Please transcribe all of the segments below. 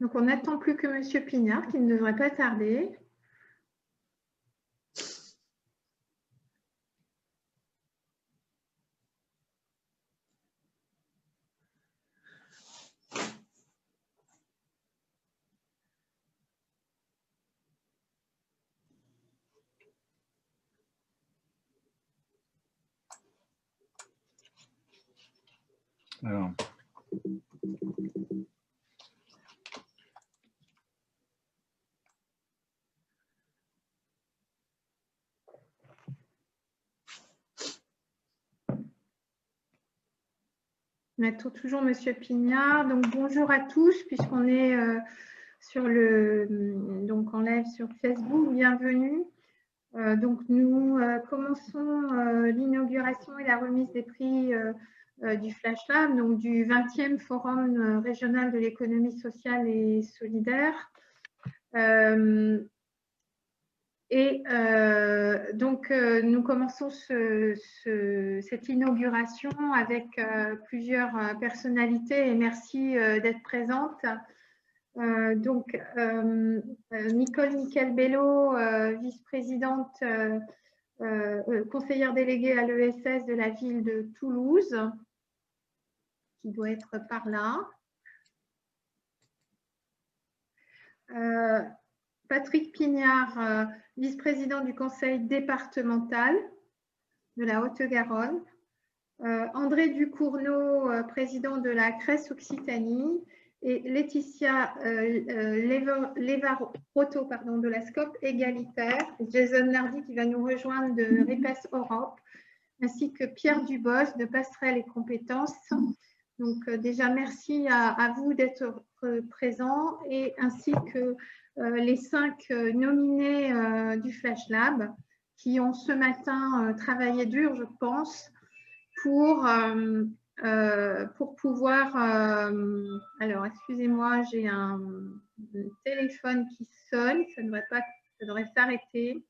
Donc, on n'attend plus que Monsieur Pignard, qui ne devrait pas tarder. Alors. On attend toujours Monsieur Pignard. Donc, bonjour à tous, puisqu'on est sur en live sur Facebook. Bienvenue. Donc, nous commençons l'inauguration et la remise des prix du Flash Lab, donc du 20e Forum régional de l'économie sociale et solidaire. Nous commençons cette inauguration avec plusieurs personnalités et merci d'être présentes. Nicole Nickel-Bello, vice-présidente, conseillère déléguée à l'ESS de la ville de Toulouse, qui doit être par là. Patrick Pignard, vice-président du conseil départemental de la Haute-Garonne. André Ducournau, président de la CRES Occitanie. Et Laetitia Levarotto de la SCOP égalitaire. Jason Nardi qui va nous rejoindre de RIPES Europe, ainsi que Pierre Dubos de Passerelle et Compétences. Donc déjà, merci à vous d'être présents et ainsi que les 5 nominés du Flash Lab qui ont ce matin travaillé dur, je pense, pour pouvoir… alors, excusez-moi, j'ai un téléphone qui sonne, ça devrait s'arrêter.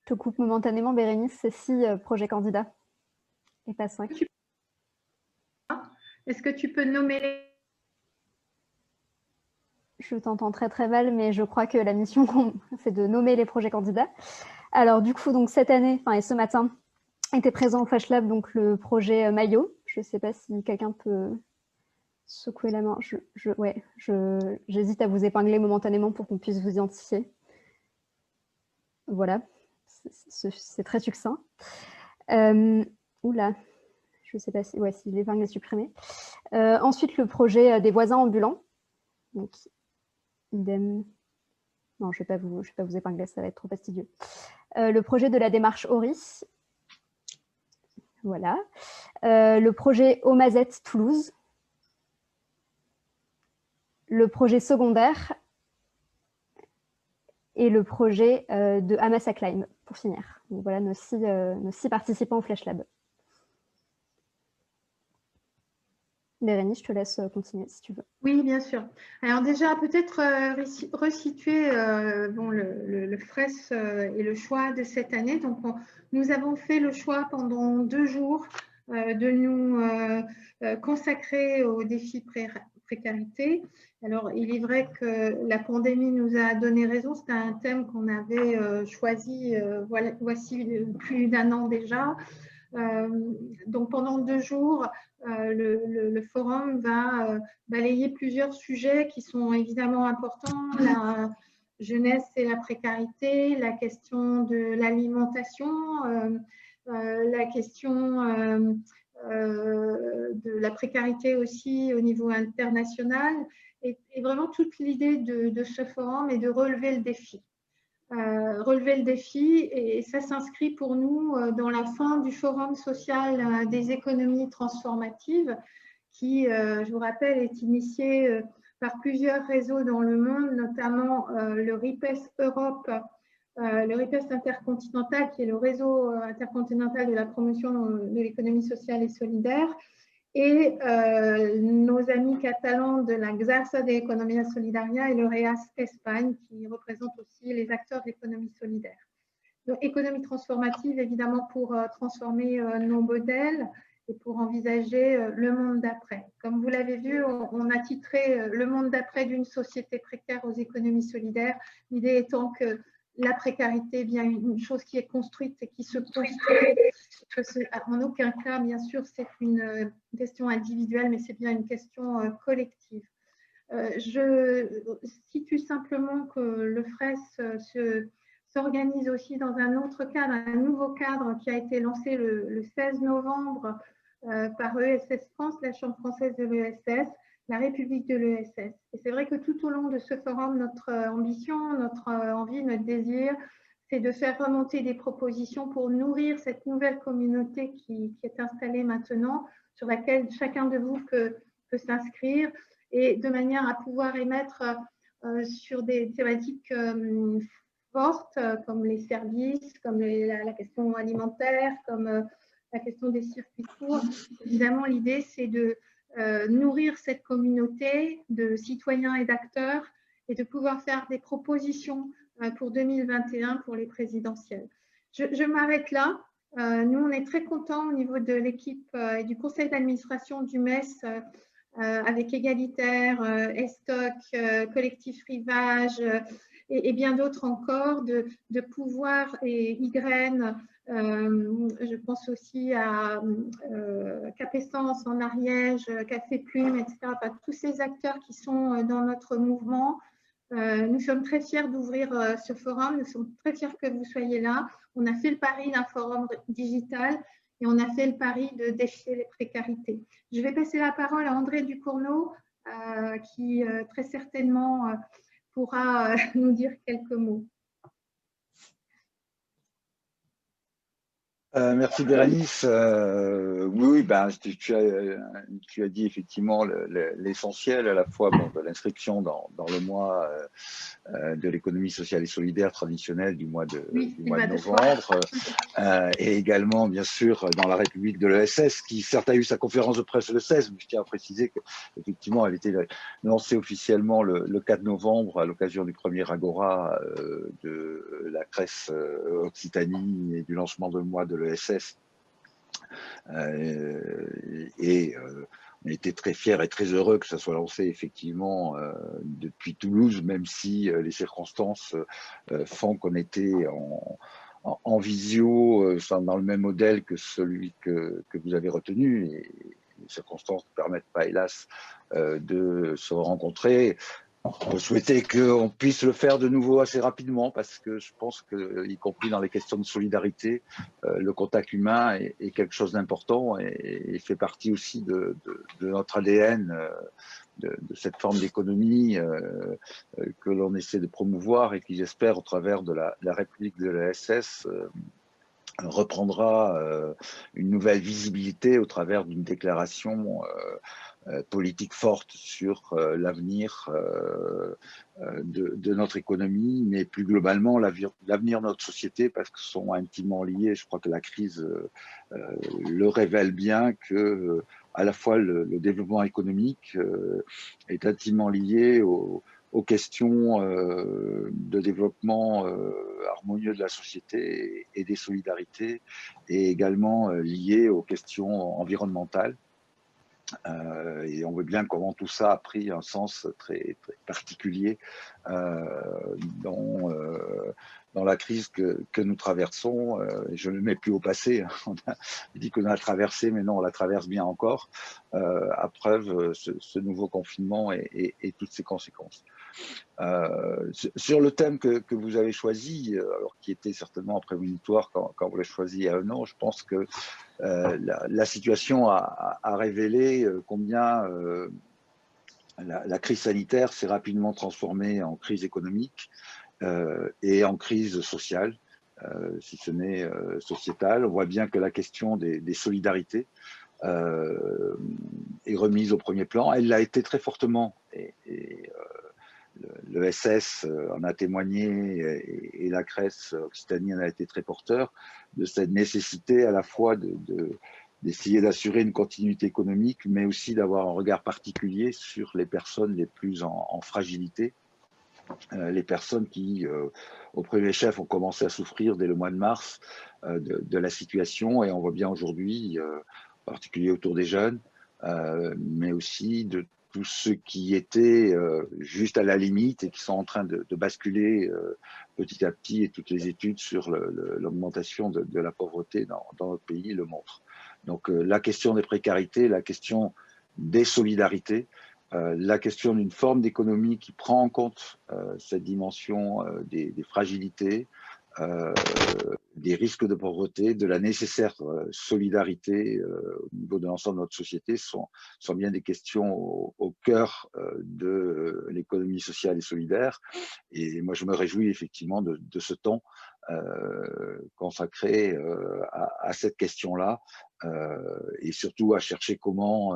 Je te coupe momentanément, Bérénice, c'est 6 projets candidats et pas 5. Est-ce que tu peux nommer les… Je t'entends très très mal, mais je crois que la mission, c'est de nommer les projets candidats. Alors du coup, donc, cette année, et ce matin, était présent au Flash Lab donc, le projet Maillot. Je ne sais pas si quelqu'un peut secouer la main. J'hésite à vous épingler momentanément pour qu'on puisse vous identifier. Voilà, c'est très succinct. Oula, je ne sais pas si l'épingle est supprimée. Ensuite, le projet des voisins ambulants. Donc, idem. Non, je ne vais pas vous épingler, ça va être trop fastidieux. Le projet de la démarche ORI. Voilà. Le projet Omazette Toulouse. Le projet secondaire. Et le projet de Amasa Climb, pour finir. Donc, voilà nos 6 participants au Flash Lab. Bérénice, je te laisse continuer si tu veux. Oui, bien sûr. Alors déjà, peut-être resituer le FRES et le choix de cette année. Donc, nous avons fait le choix pendant 2 jours de nous consacrer au défi précarité. Alors, il est vrai que la pandémie nous a donné raison. C'était un thème qu'on avait choisi voici plus d'1 an déjà. Donc, pendant 2 jours, le forum va balayer plusieurs sujets qui sont évidemment importants, la jeunesse et la précarité, la question de l'alimentation, la question de la précarité aussi au niveau international. Et vraiment, toute l'idée de ce forum est de relever le défi. Et ça s'inscrit pour nous dans la fin du Forum social des économies transformatives qui, je vous rappelle, est initié par plusieurs réseaux dans le monde, notamment le RIPES Europe, le RIPES intercontinental, qui est le réseau intercontinental de la promotion de l'économie sociale et solidaire, et nos amis catalans de la Xarxa de Economía Solidaria et le REAS Espagne, qui représentent aussi les acteurs de l'économie solidaire. Donc, économie transformative, évidemment, pour transformer nos modèles et pour envisager le monde d'après. Comme vous l'avez vu, on a titré le monde d'après d'une société précaire aux économies solidaires, l'idée étant que la précarité est bien une chose qui est construite et qui se construit. En aucun cas, bien sûr, c'est une question individuelle, mais c'est bien une question collective. Je situe simplement que le FRES s'organise aussi dans un autre cadre, un nouveau cadre qui a été lancé le 16 novembre par ESS France, la Chambre française de l'ESS, la République de l'ESS. Et c'est vrai que tout au long de ce forum, notre ambition, notre envie, notre désir, c'est de faire remonter des propositions pour nourrir cette nouvelle communauté qui est installée maintenant, sur laquelle chacun de vous peut s'inscrire, et de manière à pouvoir émettre sur des thématiques fortes, comme les services, comme la question alimentaire, comme la question des circuits courts. Évidemment, l'idée, c'est de nourrir cette communauté de citoyens et d'acteurs et de pouvoir faire des propositions pour 2021 pour les présidentielles. Je m'arrête là. Nous, on est très contents au niveau de l'équipe et du conseil d'administration du MES, avec Égalitaire, Estoc, Collectif Rivage et bien d'autres encore, de pouvoir, et Ygraine, je pense aussi à Capessence en Ariège, Café Plume, etc. Enfin, tous ces acteurs qui sont dans notre mouvement. Nous sommes très fiers d'ouvrir ce forum, nous sommes très fiers que vous soyez là. On a fait le pari d'un forum digital et on a fait le pari de défier les précarités. Je vais passer la parole à André Ducournau, qui très certainement pourra nous dire quelques mots. Merci Bérénice. Oui, ben, tu as dit effectivement l'essentiel à la fois de l'inscription dans le mois de l'économie sociale et solidaire traditionnelle du mois de novembre, et également bien sûr dans la République de l'ESS, qui certes a eu sa conférence de presse le 16, mais je tiens à préciser qu'effectivement elle était lancée officiellement le 4 novembre à l'occasion du premier Agora de la CRES Occitanie et du lancement de mois de l'ESS. On était très fiers et très heureux que ça soit lancé effectivement depuis Toulouse, même si les circonstances font qu'on était en visio, dans le même modèle que celui que vous avez retenu. Et les circonstances ne permettent pas, hélas, de se rencontrer. On souhaitait qu'on puisse le faire de nouveau assez rapidement parce que je pense que, y compris dans les questions de solidarité, le contact humain est quelque chose d'important et fait partie aussi de notre ADN, de cette forme d'économie que l'on essaie de promouvoir et qui, j'espère, au travers de la République de l'ESS, reprendra une nouvelle visibilité au travers d'une déclaration politique forte sur l'avenir de notre économie, mais plus globalement l'avenir de notre société, parce que sont intimement liés. Je crois que la crise le révèle bien que à la fois le développement économique est intimement lié aux questions de développement harmonieux de la société et des solidarités, et également lié aux questions environnementales. Et on voit bien comment tout ça a pris un sens très, très particulier dans la crise que nous traversons. Je ne le mets plus au passé. On a dit qu'on a traversé, mais non, on la traverse bien encore, à preuve ce nouveau confinement et toutes ses conséquences. Sur le thème que vous avez choisi, alors qui était certainement un prémonitoire quand vous l'avez choisi il y a un an, je pense que la situation a révélé combien la crise sanitaire s'est rapidement transformée en crise économique et en crise sociale, si ce n'est sociétale. On voit bien que la question des solidarités est remise au premier plan. Elle l'a été très fortement, l'ESS en a témoigné et la CRES Occitanie en a été très porteur de cette nécessité à la fois d'essayer d'assurer une continuité économique, mais aussi d'avoir un regard particulier sur les personnes les plus en fragilité, les personnes qui, au premier chef, ont commencé à souffrir dès le mois de mars de la situation. Et on voit bien aujourd'hui, en particulier autour des jeunes, mais aussi de tous ceux qui étaient juste à la limite et qui sont en train de basculer petit à petit, et toutes les études sur l'augmentation de la pauvreté dans notre pays le montrent. Donc la question des précarités, la question des solidarités, la question d'une forme d'économie qui prend en compte cette dimension des fragilités, des risques de pauvreté, de la nécessaire solidarité au niveau de l'ensemble de notre société sont bien des questions au cœur de l'économie sociale et solidaire. Et moi, je me réjouis effectivement de ce temps consacré à cette question-là et surtout à chercher comment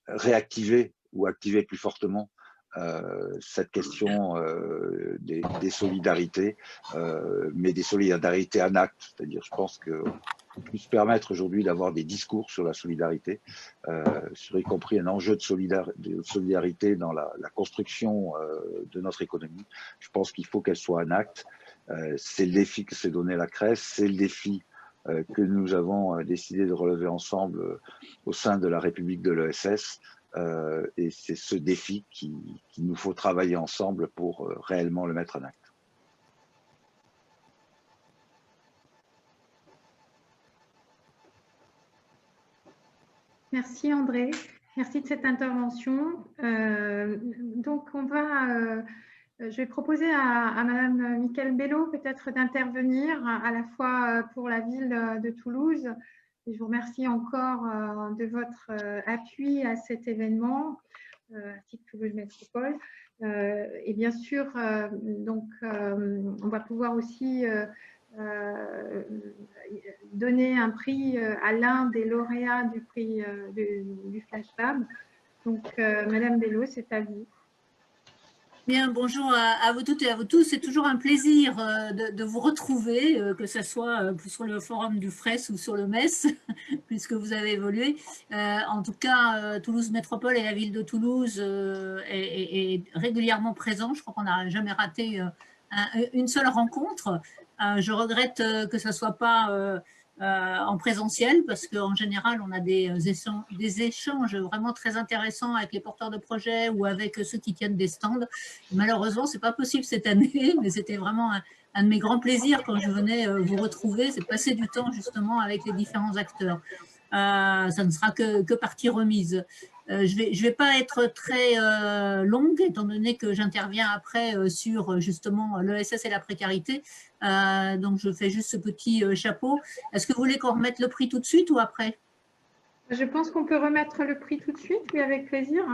réactiver ou activer plus fortement cette question des solidarités, mais des solidarités en acte. C'est-à-dire, je pense qu'on peut se permettre aujourd'hui d'avoir des discours sur la solidarité, sur y compris un enjeu de solidarité dans la construction de notre économie. Je pense qu'il faut qu'elle soit en acte. C'est le défi que s'est donné la CRES, c'est le défi que nous avons décidé de relever ensemble au sein de la République de l'ESS. Et c'est ce défi qu'il nous faut travailler ensemble pour réellement le mettre en acte. Merci André, merci de cette intervention. Donc je vais proposer à Madame Mickaëlle Bello peut-être d'intervenir à la fois pour la ville de Toulouse. Et je vous remercie encore de votre appui à cet événement, ainsi que Toulouse Métropole. Et bien sûr, on va pouvoir aussi donner un prix à l'un des lauréats du prix du Flash Lab. Donc, Madame Bello, c'est à vous. Bien, bonjour à vous toutes et à vous tous. C'est toujours un plaisir de vous retrouver, que ce soit sur le forum du FRES ou sur le MES, puisque vous avez évolué. En tout cas, Toulouse Métropole et la ville de Toulouse est régulièrement présent. Je crois qu'on n'a jamais raté une seule rencontre. Je regrette que ça ne soit pas en présentiel, parce qu'en général, on a des échanges vraiment très intéressants avec les porteurs de projets ou avec ceux qui tiennent des stands. Malheureusement, ce n'est pas possible cette année, mais c'était vraiment un de mes grands plaisirs quand je venais vous retrouver, c'est de passer du temps justement avec les différents acteurs. Ça ne sera que partie remise. Je vais pas être très longue, étant donné que j'interviens après sur justement l'ESS et la précarité. Donc, je fais juste ce petit chapeau. Est-ce que vous voulez qu'on remette le prix tout de suite ou après? Je pense qu'on peut remettre le prix tout de suite, oui, avec plaisir.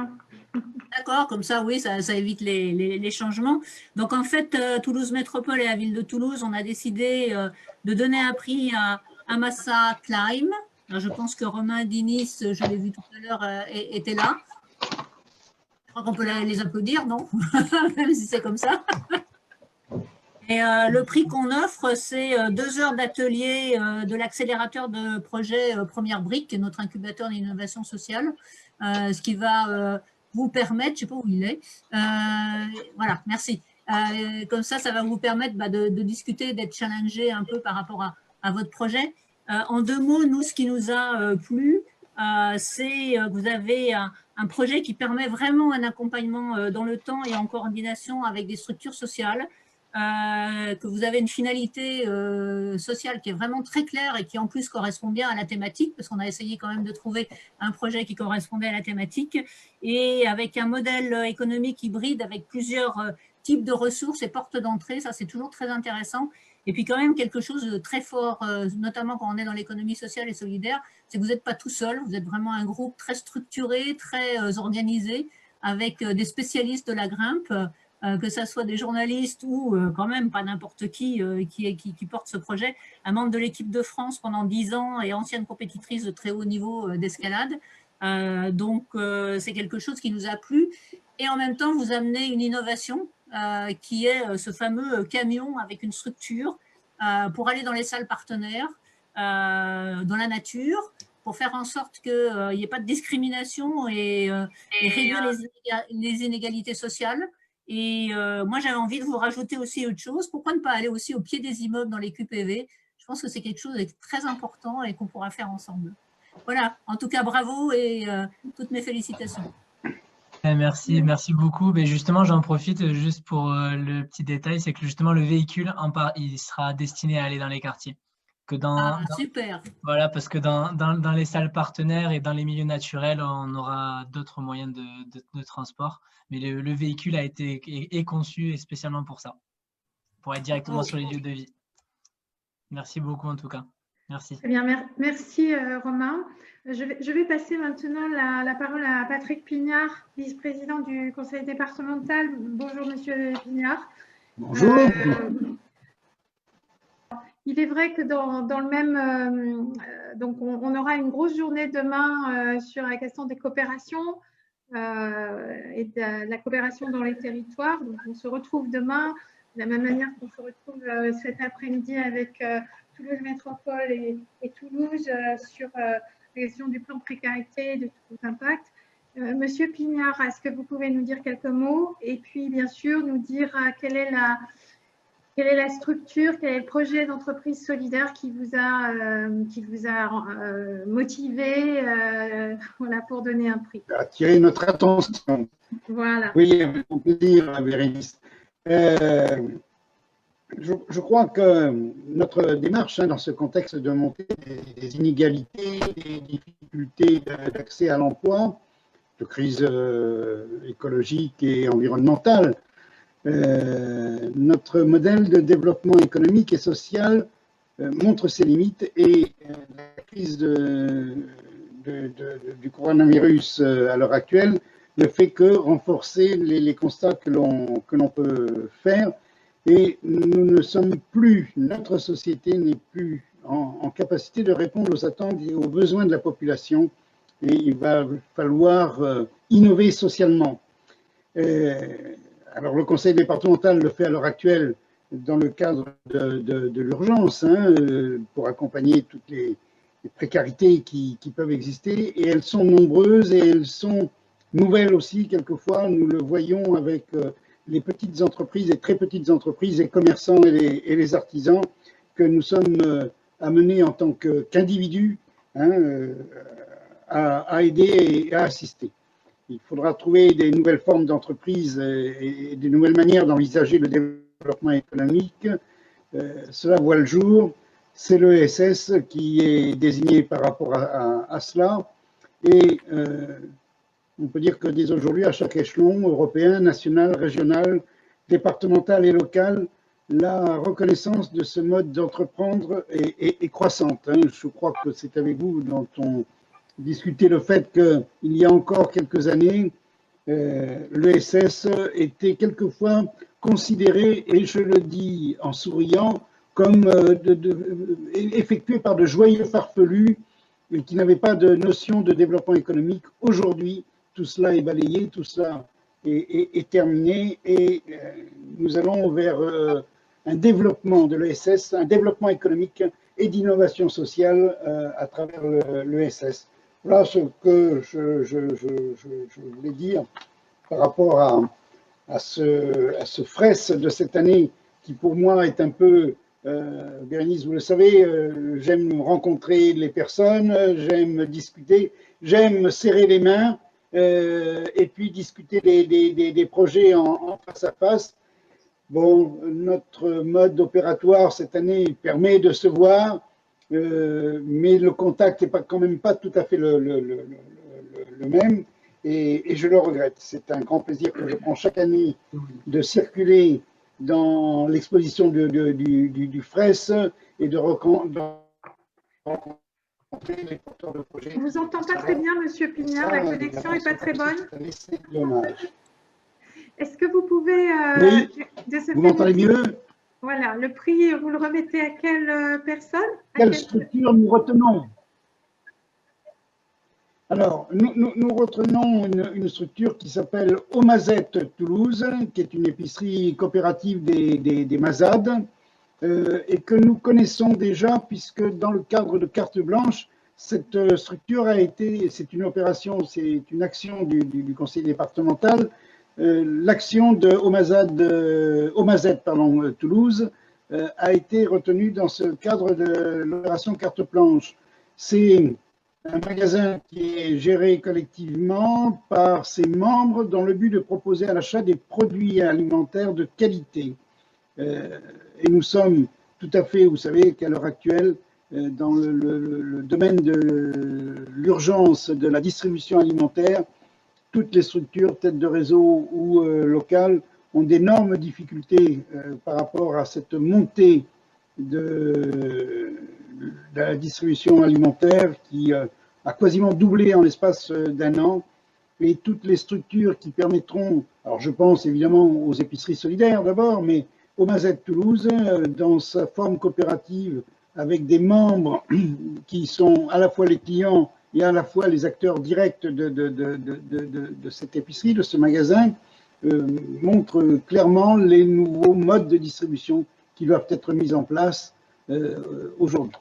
D'accord, comme ça, oui, ça évite les changements. Donc, en fait, Toulouse Métropole et la ville de Toulouse, on a décidé de donner un prix à Amassa Climb. Alors, je pense que Romain Dinis, je l'ai vu tout à l'heure, était là. Je crois qu'on peut les applaudir, non? Même si c'est comme ça. Et le prix qu'on offre, c'est 2 heures d'atelier de l'accélérateur de projet Première Brique, qui est notre incubateur d'innovation sociale, ce qui va vous permettre, je ne sais pas où il est, voilà, merci. Comme ça va vous permettre de discuter, d'être challengé un peu par rapport à votre projet. En 2 mots, nous, ce qui nous a plu, c'est que vous avez un projet qui permet vraiment un accompagnement dans le temps et en coordination avec des structures sociales, que vous avez une finalité sociale qui est vraiment très claire et qui en plus correspond bien à la thématique, parce qu'on a essayé quand même de trouver un projet qui correspondait à la thématique, et avec un modèle économique hybride avec plusieurs types de ressources et portes d'entrée. Ça, c'est toujours très intéressant. Et puis quand même quelque chose de très fort, notamment quand on est dans l'économie sociale et solidaire, c'est que vous n'êtes pas tout seul, vous êtes vraiment un groupe très structuré, très organisé, avec des spécialistes de la grimpe, que ce soit des journalistes ou quand même pas n'importe qui porte ce projet, un membre de l'équipe de France pendant 10 ans et ancienne compétitrice de très haut niveau d'escalade. Donc, c'est quelque chose qui nous a plu. Et en même temps, vous amenez une innovation qui est ce fameux camion avec une structure pour aller dans les salles partenaires, dans la nature, pour faire en sorte qu'il n'y ait pas de discrimination et réduire les inégalités sociales. Et moi, j'avais envie de vous rajouter aussi autre chose. Pourquoi ne pas aller aussi au pied des immeubles dans les QPV? Je pense que c'est quelque chose de très important et qu'on pourra faire ensemble. voilà, en tout cas, bravo et toutes mes félicitations. Merci beaucoup. Mais justement, j'en profite juste pour le petit détail, c'est que justement le véhicule, il sera destiné à aller dans les quartiers. Super. Voilà, parce que dans les salles partenaires et dans les milieux naturels, on aura d'autres moyens de transport. Mais le véhicule est conçu spécialement pour ça, pour être directement sur les lieux de vie. Merci beaucoup en tout cas. Merci. Très bien, merci Romain. Je vais passer maintenant la parole à Patrick Pignard, vice-président du conseil départemental. Bonjour Monsieur Pignard. Bonjour. Il est vrai que dans le même, donc on aura une grosse journée demain sur la question des coopérations et de la coopération dans les territoires. Donc on se retrouve demain de la même manière qu'on se retrouve cet après-midi avec Toulouse Métropole et Toulouse sur la question du plan de précarité et de tout impact. Monsieur Pignard, est-ce que vous pouvez nous dire quelques mots et puis bien sûr nous dire quelle est la structure, quel est le projet d'entreprise solidaire qui vous a motivé voilà, pour donner un prix. Attirer notre attention. Voilà. Oui, avec plaisir, Bérénice. Je crois que notre démarche dans ce contexte de montée des inégalités, des difficultés d'accès à l'emploi, de crise écologique et environnementale, notre modèle de développement économique et social montre ses limites et la crise du coronavirus à l'heure actuelle ne fait que renforcer les constats que l'on peut faire. Et nous ne sommes plus, notre société n'est plus en capacité de répondre aux attentes et aux besoins de la population. Et il va falloir innover socialement. Alors le conseil départemental le fait à l'heure actuelle dans le cadre de l'urgence pour accompagner toutes les précarités qui peuvent exister. Et elles sont nombreuses et elles sont nouvelles aussi quelquefois. Nous le voyons avec les petites entreprises et très petites entreprises, les commerçants et les artisans que nous sommes amenés en tant qu'individus à aider et à assister. Il faudra trouver des nouvelles formes d'entreprise et des nouvelles manières d'envisager le développement économique. Cela voit le jour. C'est l'ESS qui est désigné par rapport à cela. Et on peut dire que dès aujourd'hui, à chaque échelon, européen, national, régional, départemental et local, la reconnaissance de ce mode d'entreprendre est croissante. Je crois que c'est avec vous dont on discutait le fait qu'il y a encore quelques années, l'ESS était quelquefois considéré, et je le dis en souriant, comme effectué par de joyeux farfelus et qui n'avaient pas de notion de développement économique. Aujourd'hui, tout cela est balayé, tout cela est terminé et nous allons vers un développement de l'ESS, un développement économique et d'innovation sociale à travers l'ESS. Voilà ce que je voulais dire par rapport à ce FRES de cette année qui pour moi est un peu, Bérénice, vous le savez, j'aime rencontrer les personnes, j'aime discuter, j'aime serrer les mains et puis discuter des projets en face à face. Bon, notre mode opératoire cette année permet de se voir, mais le contact n'est quand même pas tout à fait le même et je le regrette. C'est un grand plaisir que je prends chaque année de circuler dans l'exposition du FRES et de rencontrer les porteurs de projets. On ne vous entend pas très bien, Monsieur Pignard, la connexion n'est pas très bonne. C'est dommage. Est-ce que vous pouvez… Oui, vous m'entendez mieux? Voilà, le prix, vous le remettez à quelle personne? Quelle structure nous retenons? Alors, nous retenons une structure qui s'appelle Omazette Toulouse, qui est une épicerie coopérative des Mazades, et que nous connaissons déjà puisque dans le cadre de Carte Blanche, cette structure a été, c'est une opération, c'est une action du conseil départemental. L'action de Omazette Toulouse a été retenue dans ce cadre de l'opération Carte Blanche. C'est un magasin qui est géré collectivement par ses membres dans le but de proposer à l'achat des produits alimentaires de qualité. Et nous sommes tout à fait, vous savez qu'à l'heure actuelle, dans le domaine de l'urgence de la distribution alimentaire, toutes les structures, têtes de réseau ou locales, ont d'énormes difficultés par rapport à cette montée de la distribution alimentaire qui a quasiment doublé en l'espace d'un an. Et toutes les structures qui permettront, alors je pense évidemment aux épiceries solidaires d'abord, mais au Mazette Toulouse, dans sa forme coopérative, avec des membres qui sont à la fois les clients et à la fois les acteurs directs de cette épicerie, de ce magasin, montre clairement les nouveaux modes de distribution qui doivent être mis en place aujourd'hui.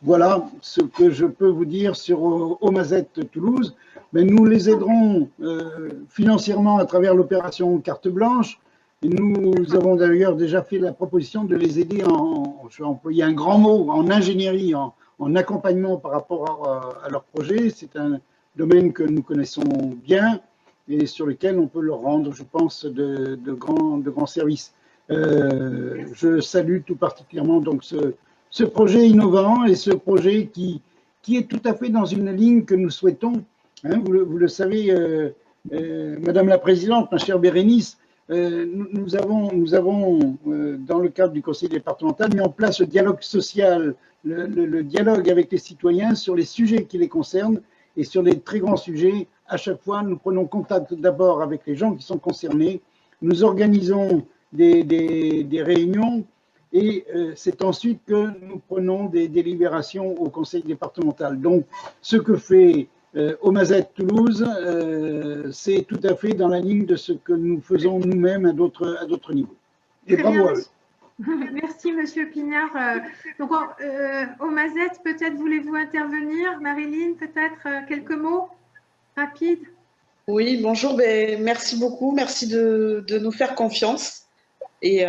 Voilà ce que je peux vous dire sur Omazette Toulouse. Mais nous les aiderons financièrement à travers l'opération Carte Blanche. Et nous avons d'ailleurs déjà fait la proposition de les aider je vais employer un grand mot, en ingénierie, en accompagnement par rapport à leur projet. C'est un domaine que nous connaissons bien et sur lequel on peut leur rendre, je pense, de grands services. Je salue tout particulièrement donc ce projet innovant et ce projet qui est tout à fait dans une ligne que nous souhaitons. Hein, vous le savez, Madame la Présidente, ma chère Bérénice, nous avons dans le cadre du Conseil départemental, mis en place le dialogue social, le dialogue avec les citoyens sur les sujets qui les concernent et sur les très grands sujets. À chaque fois, nous prenons contact d'abord avec les gens qui sont concernés, nous organisons des réunions et c'est ensuite que nous prenons des délibérations au Conseil départemental. Donc, ce que fait Omazette Toulouse, c'est tout à fait dans la ligne de ce que nous faisons nous-mêmes à d'autres niveaux. Et bravo à eux. Merci, Monsieur Pignard. Donc, Omazette, peut-être voulez-vous intervenir? Marilyn, peut-être quelques mots rapides? Oui, bonjour. Ben, merci beaucoup. Merci de nous faire confiance. Et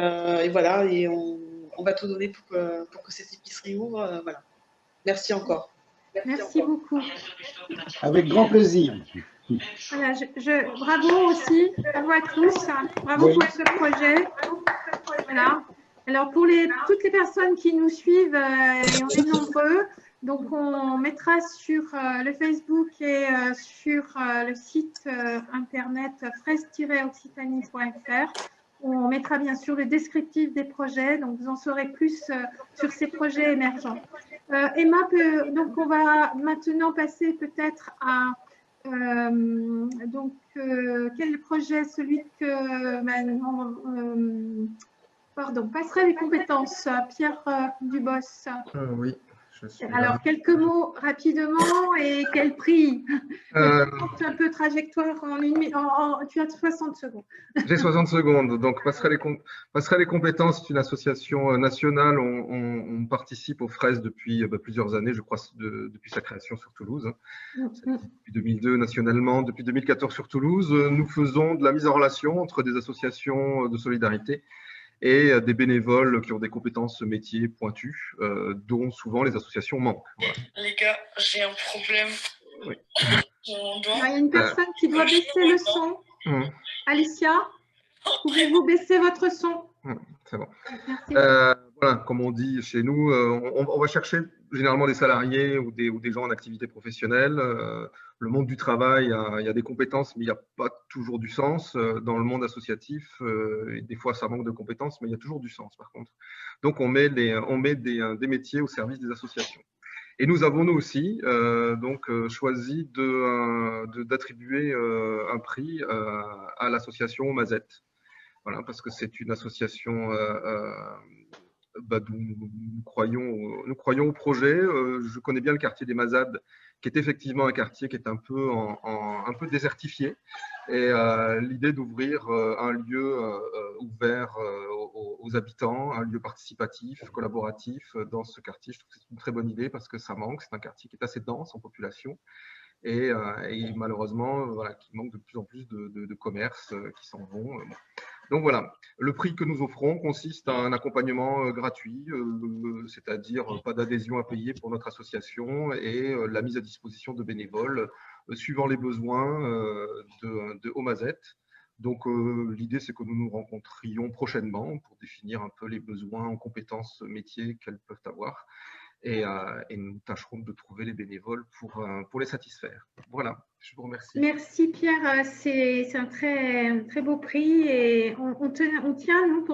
voilà, et on va tout donner pour que cette épicerie ouvre. Voilà. Merci encore. Merci beaucoup. Avec grand plaisir. Voilà, bravo aussi, bravo à tous, bravo pour ce projet. Voilà. Alors pour toutes les personnes qui nous suivent, et on est nombreux, donc on mettra sur le Facebook et sur le site internet fraise-occitanie.fr. On mettra bien sûr le descriptif des projets, donc vous en saurez plus sur ces projets émergents. Emma, donc on va maintenant passer peut-être à quel projet? Celui que pardon, passerait les compétences, Pierre Dubos. Oui, je suis Alors, là. quelques mots rapidement et quel prix? Un peu trajectoire en une minute. Tu as 60 secondes. J'ai 60 secondes. Donc, Passerait les compétences, c'est une association nationale. On participe aux fraises depuis plusieurs années, je crois, depuis sa création sur Toulouse. Depuis 2002 nationalement, depuis 2014 sur Toulouse. Nous faisons de la mise en relation entre des associations de solidarité et des bénévoles qui ont des compétences métiers pointues, dont souvent les associations manquent. Voilà. Les gars, j'ai un problème. Oui. Il y a une personne qui doit baisser le son. Alicia, pouvez-vous baisser votre son? C'est bon. Merci. Voilà, comme on dit chez nous, on va chercher généralement des salariés ou des gens en activité professionnelle. Le monde du travail, il y a des compétences, mais il n'y a pas toujours du sens. Dans le monde associatif, et des fois ça manque de compétences, mais il y a toujours du sens par contre. Donc on met des métiers au service des associations. Et nous avons nous aussi choisi d'attribuer un prix à l'association Omazette. Voilà, parce que c'est une association d'où nous croyons au projet. Je connais bien le quartier des Mazades, qui est effectivement un quartier qui est un peu désertifié. Et l'idée d'ouvrir un lieu ouvert aux habitants, un lieu participatif, collaboratif dans ce quartier, je trouve que c'est une très bonne idée parce que ça manque. C'est un quartier qui est assez dense en population. Et malheureusement, voilà, qui manque de plus en plus de commerces qui s'en vont. Donc voilà, le prix que nous offrons consiste à un accompagnement gratuit, c'est-à-dire pas d'adhésion à payer pour notre association et la mise à disposition de bénévoles suivant les besoins de Omazet. Donc l'idée, c'est que nous nous rencontrions prochainement pour définir un peu les besoins en compétences métiers qu'elles peuvent avoir. Et nous tâcherons de trouver les bénévoles pour les satisfaire. Voilà, je vous remercie. Merci Pierre, c'est un très beau prix et on tient nous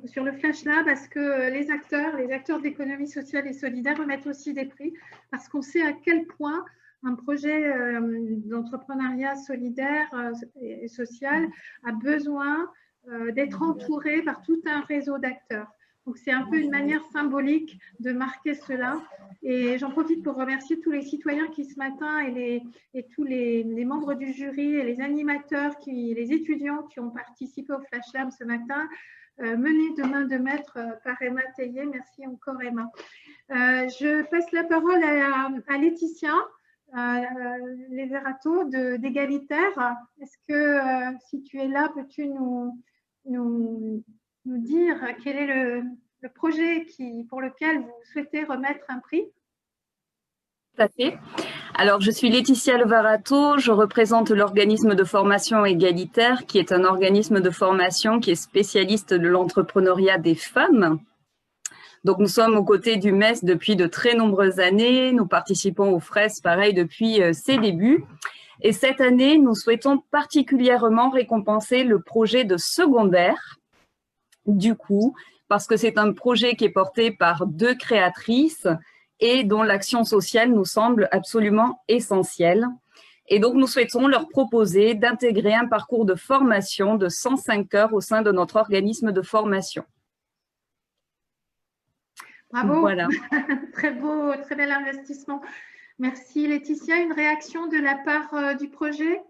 sur le Flash Lab à ce que les acteurs de l'économie sociale et solidaire remettent aussi des prix parce qu'on sait à quel point un projet d'entrepreneuriat solidaire et social a besoin d'être entouré par tout un réseau d'acteurs. Donc, c'est un peu une manière symbolique de marquer cela. Et j'en profite pour remercier tous les citoyens qui, ce matin, et tous les membres du jury et les animateurs, les étudiants qui ont participé au Flash Lab ce matin, menés de main de maître par Emma Tellier. Merci encore, Emma. Je passe la parole à Laetitia Leverato d'Égalitaire. Est-ce que, si tu es là, peux-tu nous dire quel est le projet pour lequel vous souhaitez remettre un prix? Tout à fait. Alors, je suis Laetitia Leverato, je représente l'organisme de formation Égalitaire, qui est un organisme de formation qui est spécialiste de l'entrepreneuriat des femmes. Donc, nous sommes aux côtés du MES depuis de très nombreuses années. Nous participons aux FRES, pareil, depuis ses débuts. Et cette année, nous souhaitons particulièrement récompenser le projet de secondaire. Du coup, parce que c'est un projet qui est porté par 2 créatrices et dont l'action sociale nous semble absolument essentielle. Et donc, nous souhaitons leur proposer d'intégrer un parcours de formation de 105 heures au sein de notre organisme de formation. Bravo, voilà. Très beau, très bel investissement. Merci Laetitia. Une réaction de la part du projet?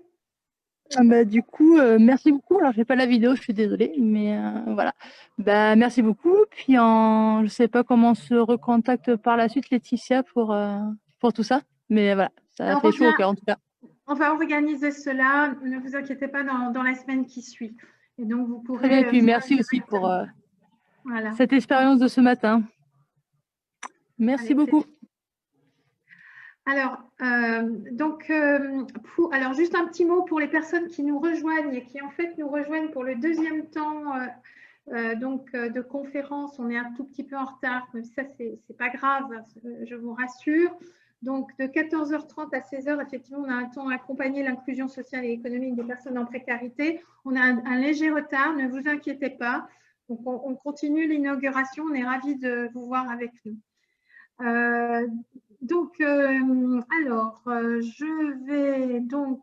Du coup, merci beaucoup. Alors, je n'ai pas la vidéo, je suis désolée, mais voilà. Merci beaucoup. Puis, je ne sais pas comment on se recontacte par la suite, Laetitia, pour tout ça. Mais voilà, ça fait chaud au cœur en tout cas. On va organiser cela, ne vous inquiétez pas, dans la semaine qui suit. Et donc, vous pourrez… Très bien, et puis merci aussi pour cette expérience de ce matin. Merci beaucoup. Alors, alors, juste un petit mot pour les personnes qui nous rejoignent et qui en fait nous rejoignent pour le deuxième temps de conférence. On est un tout petit peu en retard, mais ça, c'est pas grave, je vous rassure. Donc, de 14h30 à 16h, effectivement, on a un temps à accompagner l'inclusion sociale et économique des personnes en précarité. On a un léger retard, ne vous inquiétez pas. Donc, on continue l'inauguration. On est ravis de vous voir avec nous. Je vais donc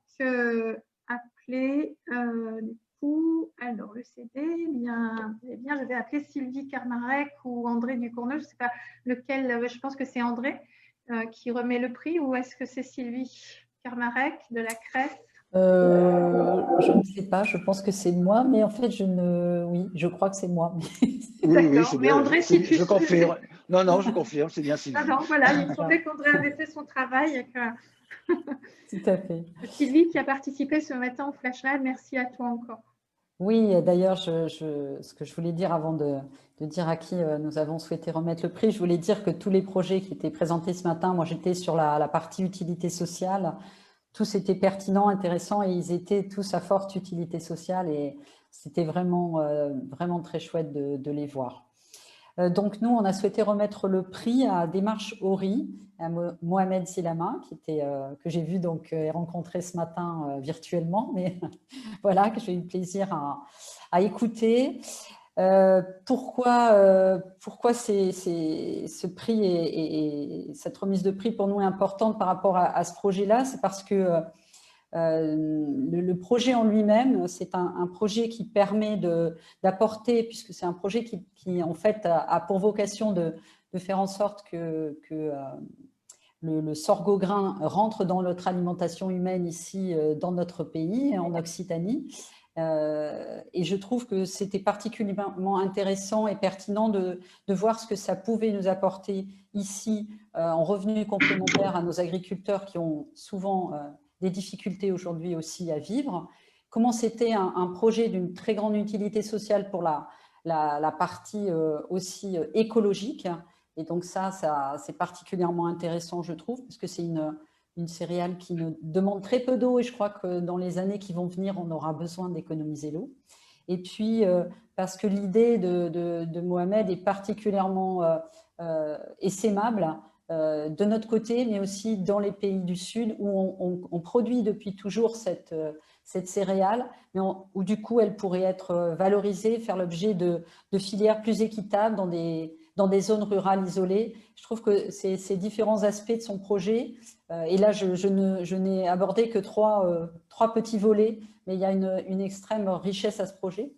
appeler du coup, alors le CD, je vais appeler Sylvie Karmarek ou André Ducournau, je ne sais pas lequel, je pense que c'est André qui remet le prix, ou est-ce que c'est Sylvie Karmarek de la CRES? Je ne sais pas, je pense que c'est moi, mais en fait, oui, je crois que c'est moi. Oui, mais André, si tu… Je confirme. Non, je confirme, c'est bien Sylvie. Non, voilà, il semblait qu'André avait fait son travail. Et que… Tout à fait. Sylvie qui a participé ce matin au Flash Lab, merci à toi encore. Oui, d'ailleurs, ce que je voulais dire avant de dire à qui nous avons souhaité remettre le prix, je voulais dire que tous les projets qui étaient présentés ce matin, moi j'étais sur la partie utilité sociale, tous étaient pertinents, intéressants et ils étaient tous à forte utilité sociale et c'était vraiment très chouette de les voir. Donc nous, on a souhaité remettre le prix à Démarche Ori, à Mohamed Silama, que j'ai vu et rencontré ce matin virtuellement, mais voilà, que j'ai eu plaisir à écouter. Pourquoi ce prix et cette remise de prix pour nous est importante par rapport à ce projet-là? C'est parce que le projet en lui-même, c'est un projet qui permet d'apporter, puisque c'est un projet qui en fait a pour vocation de faire en sorte que le sorgho-grain rentre dans notre alimentation humaine ici dans notre pays, en Occitanie. Et je trouve que c'était particulièrement intéressant et pertinent de voir ce que ça pouvait nous apporter ici en revenus complémentaires à nos agriculteurs qui ont souvent des difficultés aujourd'hui aussi à vivre. comment c'était un projet d'une très grande utilité sociale pour la partie aussi écologique. Et donc ça c'est particulièrement intéressant, je trouve, parce que c'est une céréale qui ne demande très peu d'eau et je crois que dans les années qui vont venir, on aura besoin d'économiser l'eau. Et puis, parce que l'idée de Mohamed est particulièrement essaimable de notre côté, mais aussi dans les pays du Sud où on produit depuis toujours cette céréale, mais où du coup, elle pourrait être valorisée, faire l'objet de filières plus équitables dans des zones rurales isolées. Je trouve que ces différents aspects de son projet, et là, je n'ai abordé que trois petits volets, mais il y a une extrême richesse à ce projet.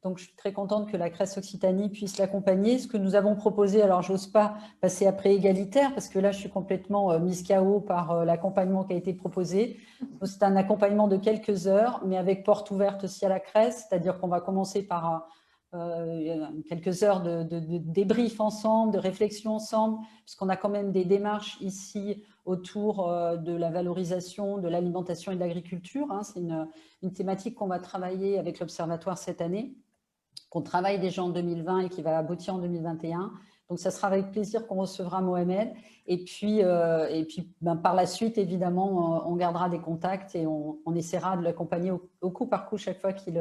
Donc, je suis très contente que la Crèce Occitanie puisse l'accompagner. Ce que nous avons proposé, alors j'ose pas passer après égalitaire, parce que là, je suis complètement mise KO par l'accompagnement qui a été proposé. C'est un accompagnement de quelques heures, mais avec porte ouverte aussi à la Crèce, c'est-à-dire qu'on va commencer par quelques heures de débrief ensemble, de réflexion ensemble, puisqu'on a quand même des démarches ici autour de la valorisation de l'alimentation et de l'agriculture. C'est une thématique qu'on va travailler avec l'Observatoire cette année, qu'on travaille déjà en 2020 et qui va aboutir en 2021. Donc, ça sera avec plaisir qu'on recevra Mohamed. Et puis par la suite, évidemment, on gardera des contacts et on essaiera de l'accompagner au coup par coup chaque fois qu'il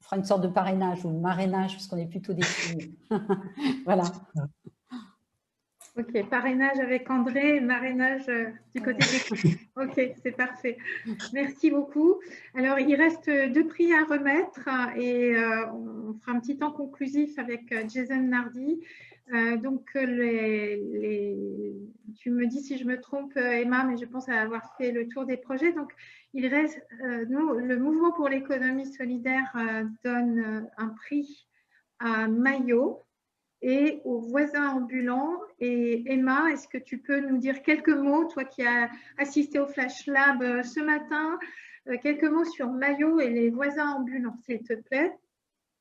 fera une sorte de parrainage ou marrainage, parce qu'on est plutôt des filles. Voilà. Ok, parrainage avec André, marrainage du côté des... Ok, c'est parfait. Merci beaucoup. Alors, il reste 2 prix à remettre et on fera un petit temps conclusif avec Jason Nardi. Donc, tu me dis si je me trompe, Emma, mais je pense avoir fait le tour des projets. Donc, il reste, le Mouvement pour l'économie solidaire donne un prix à Maillot et aux voisins ambulants. Et Emma, est-ce que tu peux nous dire quelques mots, toi qui as assisté au Flash Lab ce matin, quelques mots sur Maillot et les voisins ambulants, s'il te plaît?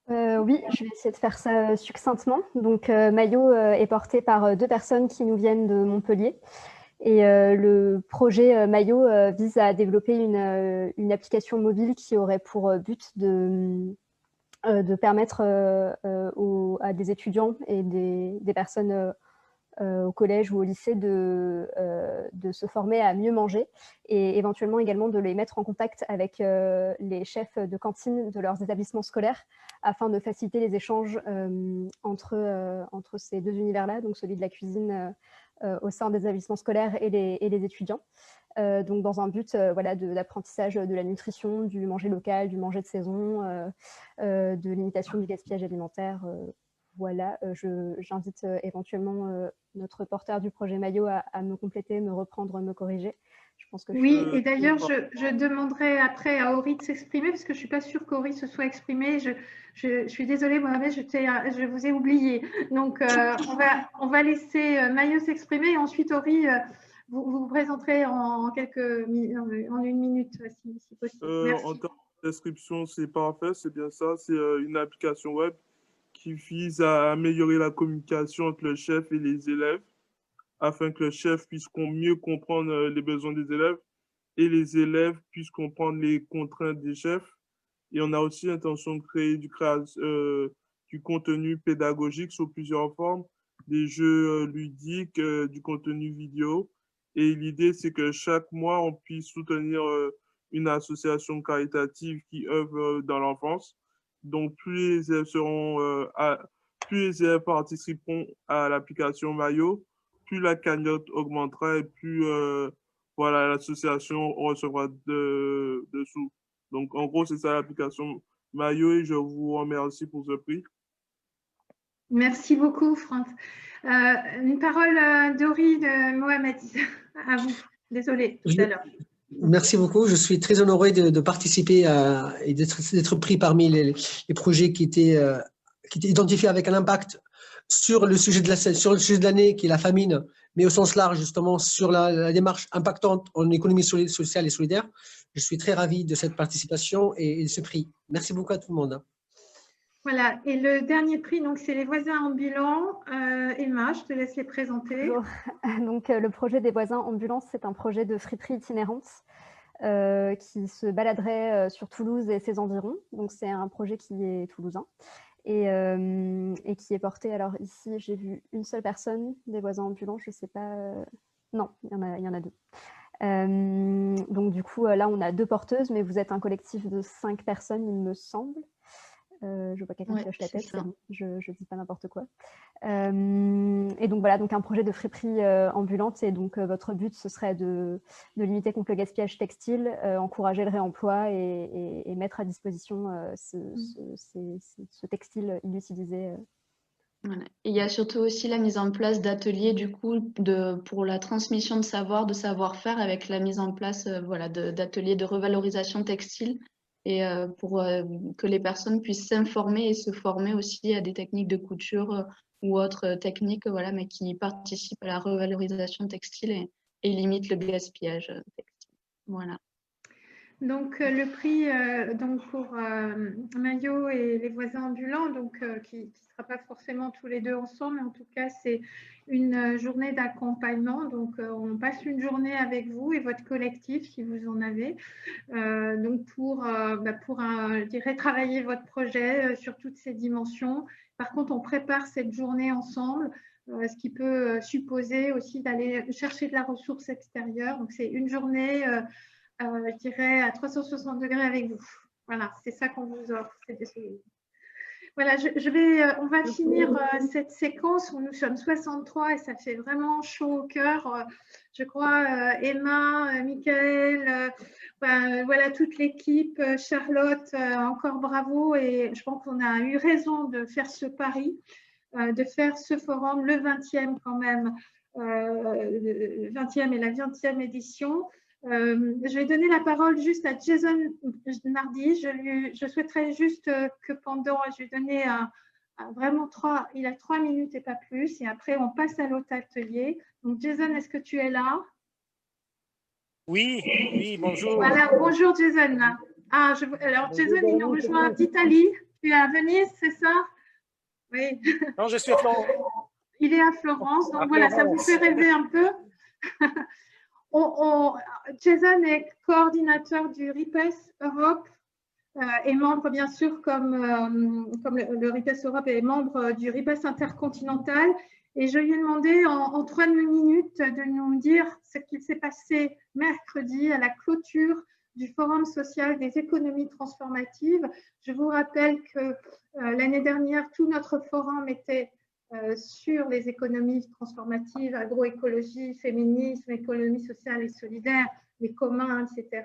Oui, je vais essayer de faire ça succinctement. Donc, Maillot est porté par 2 personnes qui nous viennent de Montpellier. Et le projet Maillot vise à développer une application mobile qui aurait pour but de permettre à des étudiants et des personnes au collège ou au lycée de se former à mieux manger et éventuellement également de les mettre en contact avec les chefs de cantine de leurs établissements scolaires afin de faciliter les échanges entre ces 2 univers-là, donc celui de la cuisine au sein des établissements scolaires et les étudiants. Donc dans un but d'apprentissage de la nutrition, du manger local, du manger de saison, de limitation du gaspillage alimentaire. Voilà, j'invite éventuellement notre reporter du projet Maillot à me compléter, me reprendre, me corriger. Je pense que oui, et d'ailleurs, je demanderai après à Aury de s'exprimer, parce que je ne suis pas sûre qu'Aury se soit exprimée. Je suis désolée, Mohamed, je vous ai oublié. Donc, on va laisser Maillot s'exprimer, et ensuite, Aury, vous vous présenterez en 1 minute, si possible. Merci. En termes de description, c'est parfait, c'est bien ça. C'est une application web qui vise à améliorer la communication entre le chef et les élèves, afin que le chef puisse mieux comprendre les besoins des élèves et les élèves puissent comprendre les contraintes des chefs. Et on a aussi l'intention de créer du contenu pédagogique sous plusieurs formes, des jeux ludiques, du contenu vidéo. Et l'idée, c'est que chaque mois, on puisse soutenir une association caritative qui œuvre dans l'enfance. Donc, plus les élèves participeront à l'application Maillot, plus la cagnotte augmentera et plus l'association recevra de sous. Donc, en gros, c'est ça l'application Maillot et je vous remercie pour ce prix. Merci beaucoup, Franck. Une parole d'Aury de Mohamed. À vous. Désolée, tout à l'heure. Merci beaucoup. Je suis très honoré de participer et d'être pris parmi les projets qui étaient identifiés avec un impact sur le sujet de l'année qui est la famine, mais au sens large justement sur la démarche impactante en économie sociale et solidaire. Je suis très ravi de cette participation et de ce prix. Merci beaucoup à tout le monde. Voilà, et le dernier prix, donc c'est les voisins ambulants. Emma, je te laisse les présenter. Bonjour. Donc le projet des voisins ambulants, c'est un projet de friperie itinérante qui se baladerait sur Toulouse et ses environs. Donc, c'est un projet qui est toulousain et qui est porté. Alors, ici, j'ai vu une seule personne, des voisins ambulants, je ne sais pas. Non, il y en a 2. Donc, du coup, là, on a 2 porteuses, mais vous êtes un collectif de 5 personnes, il me semble. Je vois quelqu'un qui hoche la tête, c'est bon, je ne dis pas n'importe quoi. Et donc voilà, donc un projet de friperie ambulante, et donc votre but ce serait de limiter contre le gaspillage textile, encourager le réemploi et mettre à disposition ce textile inutilisé. Voilà. Et il y a surtout aussi la mise en place d'ateliers du coup pour la transmission de savoir-faire avec la mise en place voilà, d'ateliers de revalorisation textile et pour que les personnes puissent s'informer et se former aussi à des techniques de couture ou autres techniques, voilà, mais qui participent à la revalorisation textile et limitent le gaspillage textile. Voilà. Donc, le prix donc pour Maillot et les voisins ambulants, donc, qui ne sera pas forcément tous les 2 ensemble, mais en tout cas, c'est une journée d'accompagnement. Donc, on passe une journée avec vous et votre collectif, si vous en avez, donc pour je dirais, travailler votre projet sur toutes ces dimensions. Par contre, on prépare cette journée ensemble, ce qui peut supposer aussi d'aller chercher de la ressource extérieure. Donc, c'est une journée je dirais à 360 degrés avec vous. Voilà, c'est ça qu'on vous offre. Voilà, on va finir cette séquence où nous sommes 63 et ça fait vraiment chaud au cœur. Je crois Emma, Michael, voilà toute l'équipe, Charlotte, encore bravo, et je pense qu'on a eu raison de faire ce pari, de faire ce forum, le 20e quand même, le 20e et la 20e édition. Je vais donner la parole juste à Jason Nardi. Je souhaiterais juste que pendant, je vais donner vraiment il a 3 minutes et pas plus, et après on passe à l'autre atelier. Donc Jason, est-ce que tu es là? Oui, bonjour. Voilà, bonjour Jason. Alors Jason, il nous rejoint d'Italie. Tu es à Venise, c'est ça? Oui. Non, je suis à Florence. Il est à Florence, donc voilà, ça vous fait rêver un peu. Jason est coordinateur du RIPES Europe et membre, bien sûr, comme le RIPES Europe est membre du RIPES Intercontinental. Et je lui ai demandé en 3 minutes de nous dire ce qu'il s'est passé mercredi à la clôture du Forum social des économies transformatives. Je vous rappelle que l'année dernière, tout notre forum était sur les économies transformatives, agroécologie, féminisme, économie sociale et solidaire, les communs, etc.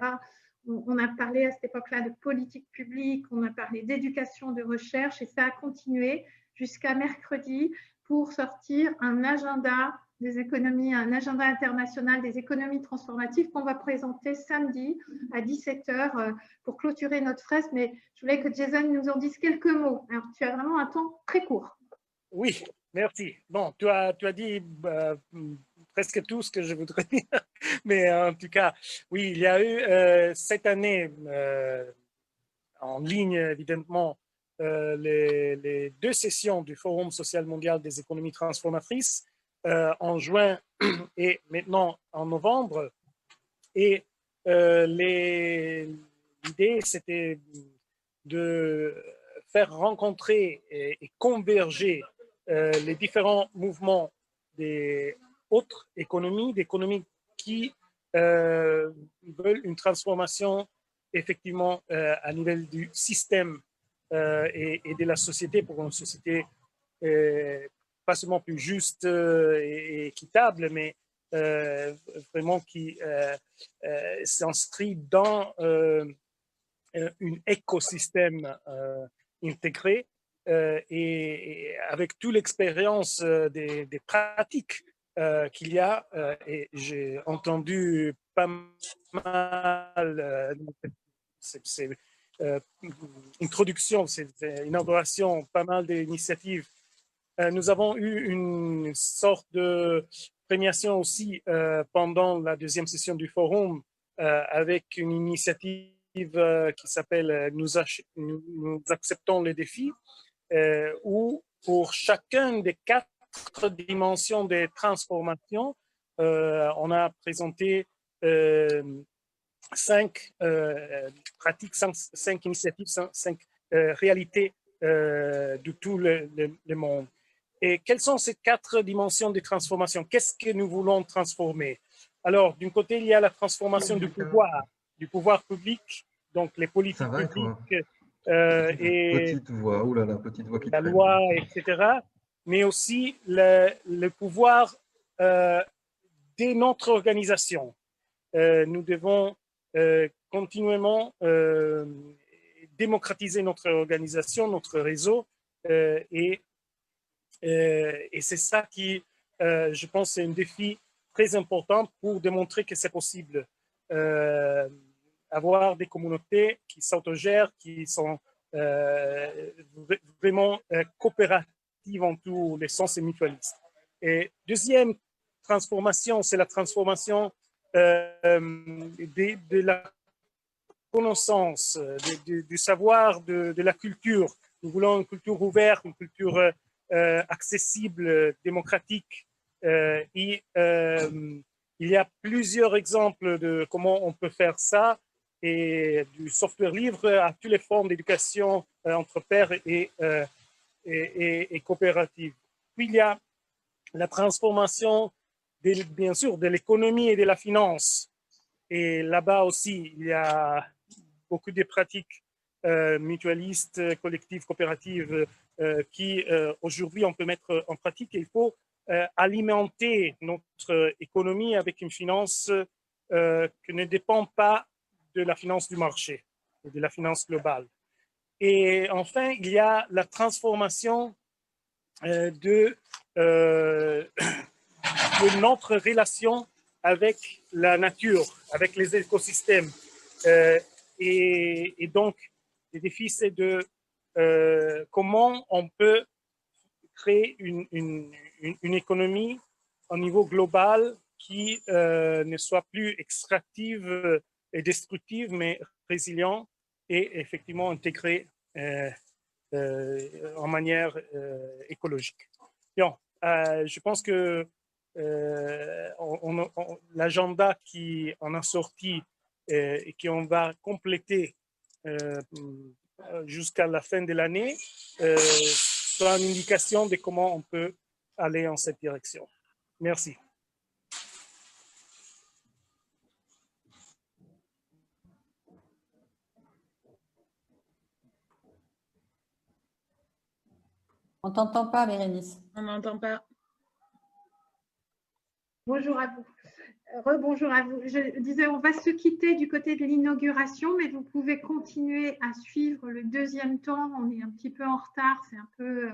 On a parlé à cette époque-là de politique publique, on a parlé d'éducation, de recherche, et ça a continué jusqu'à mercredi pour sortir un agenda des économies, un agenda international des économies transformatives qu'on va présenter samedi à 17h pour clôturer notre fresque. Mais je voulais que Jason nous en dise quelques mots. Alors, tu as vraiment un temps très court. Oui, merci. Bon, tu as dit presque tout ce que je voudrais dire. Mais en tout cas, oui, il y a eu cette année, en ligne évidemment, les 2 sessions du Forum social mondial des économies transformatrices en juin et maintenant en novembre. Et l'idée, c'était de faire rencontrer et converger les différents mouvements des autres économies, d'économies qui veulent une transformation effectivement à niveau du système et de la société pour une société pas seulement plus juste et équitable, mais vraiment qui s'inscrit dans un écosystème intégré et avec toute l'expérience des pratiques qu'il y a, et j'ai entendu pas mal introduction, inauguration, pas mal d'initiatives. Nous avons eu une sorte de premiation aussi pendant la 2e session du forum avec une initiative qui s'appelle nous acceptons les défis, où pour chacun des 4 dimensions des transformations, on a présenté 5 pratiques, 5 initiatives, 5 réalités de tout le monde. Et quelles sont ces 4 dimensions de transformation? Qu'est-ce que nous voulons transformer? Alors, d'un côté, il y a la transformation du pouvoir public, donc les politiques publiques et petite voix, oh là là, petite voix qui la traîne. loi, etc. Mais aussi le pouvoir de notre organisation. Nous devons continuellement démocratiser notre organisation, notre réseau, et c'est ça qui, je pense, est un défi très important pour démontrer que c'est possible. Avoir des communautés qui s'autogèrent, qui sont vraiment coopératives en tous les sens et mutualistes. Et deuxième transformation, c'est la transformation de la connaissance, du savoir, de la culture. Nous voulons une culture ouverte, une culture accessible, démocratique. Il y a plusieurs exemples de comment on peut faire ça, et du software libre à toutes les formes d'éducation entre pairs et coopératives. Puis il y a la transformation, bien sûr, de l'économie et de la finance. Et là-bas aussi, il y a beaucoup de pratiques mutualistes, collectives, coopératives qui aujourd'hui on peut mettre en pratique. Et il faut alimenter notre économie avec une finance qui ne dépend pas de la finance du marché, de la finance globale. Et enfin, il y a la transformation de notre relation avec la nature, avec les écosystèmes. Et donc, le défi, c'est de comment on peut créer une économie au niveau global qui ne soit plus extractive et destructive, mais résilient et effectivement intégrée en manière écologique. Bien, je pense que l'agenda qui en a sorti et qu'on va compléter jusqu'à la fin de l'année sera une indication de comment on peut aller en cette direction. Merci. On ne t'entend pas, Bérénice. On n'entend pas. Bonjour à vous. Rebonjour à vous. Je disais, on va se quitter du côté de l'inauguration, mais vous pouvez continuer à suivre le deuxième temps. On est un petit peu en retard. C'est un peu,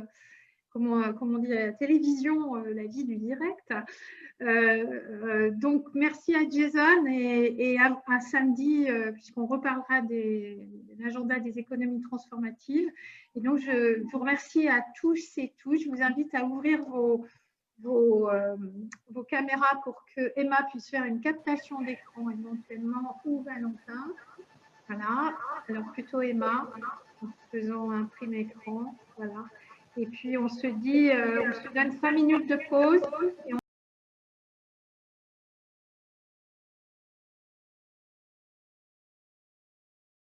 comment on dit, à la télévision, la vie du direct. Donc, merci à Jason et à samedi, puisqu'on reparlera de l'agenda des économies transformatives. Et donc, je vous remercie à tous et toutes. Je vous invite à ouvrir vos caméras pour que Emma puisse faire une captation d'écran éventuellement, ou Valentin. Voilà, alors plutôt Emma, en faisant un prime écran. Voilà. Et puis on se dit, on se donne 5 minutes de pause. Et